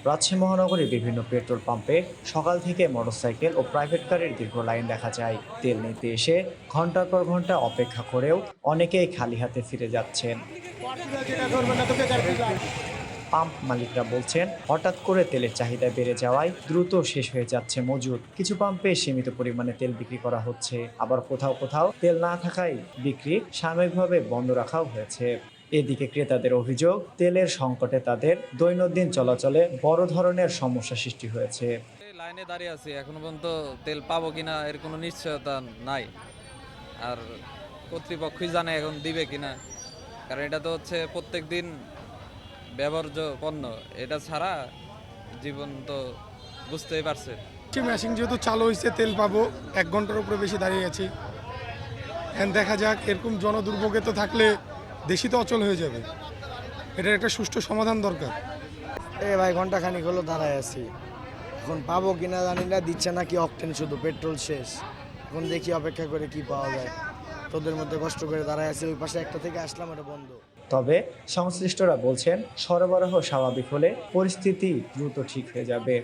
রাজশাহী মহানগরীর বিভিন্ন পেট্রোল পাম্পে সকাল থেকে মোটরসাইকেল ও প্রাইভেট গাড়ির দীর্ঘ লাইন দেখা যায়। তেল নিতে এসে ঘন্টার পর ঘন্টা অপেক্ষা করেও অনেকেই খালি হাতে ফিরে যাচ্ছেন। পাম্প মালিকরা বলছেন, হঠাৎ করে তেলের চাহিদা বেড়ে যাওয়ায় দ্রুত শেষ হয়ে যাচ্ছে মজুদ। কিছু পাম্পে সীমিত পরিমাণে তেল বিক্রি করা হচ্ছে, আবার কোথাও কোথাও তেল না থাকায় বিক্রি সাময়িকভাবে বন্ধ রাখাও হয়েছে। এদিকে ক্রেতাদের অভিযোগ, তেলের সংকটে তাদের দৈনন্দিন চলাচলে বড় ধরনের সমস্যা সৃষ্টি হয়েছে। লাইনে দাঁড়িয়ে আছি, এখনো পর্যন্ত তেল পাবো কিনা এর কোনো নিশ্চয়তা নাই। আর কর্তৃপক্ষই জানে এখন দিবে কিনা, কারণ এটা তো হচ্ছে প্রত্যেক দিন ব্যবহার্য পণ্য, এটা ছাড়া জীবন তো বুঝতেই পারছে। মেশিন যেহেতু চালু হয়েছে, তেল পাবো, 1 ঘন্টার উপরে বেশি দাঁড়িয়ে আছি। এখন দেখা যাক, এরকম জনদুর্ভোগে তো থাকলে দেশই তো অচল হয়ে যাবে। এটার একটা সুষ্ঠু সমাধান দরকার। ভাই ঘন্টা খানিক হলো দাঁড়ায় আছি, এখন পাবো কিনা জানি না, দিচ্ছে না কি অকটেন, শুধু পেট্রোল শেষ। এখন দেখি অপেক্ষা করে কি পাওয়া যায়। তোদের মধ্যে কষ্ট করে দাঁড়ায় আছি, ওই পাশে একটা থেকে আসলাম, এটা বন্ধ। তবে সংশ্লিষ্টরা বলছেন, সরবরাহ স্বাভাবিক হলে পরিস্থিতি দ্রুত ঠিক হয়ে যাবে।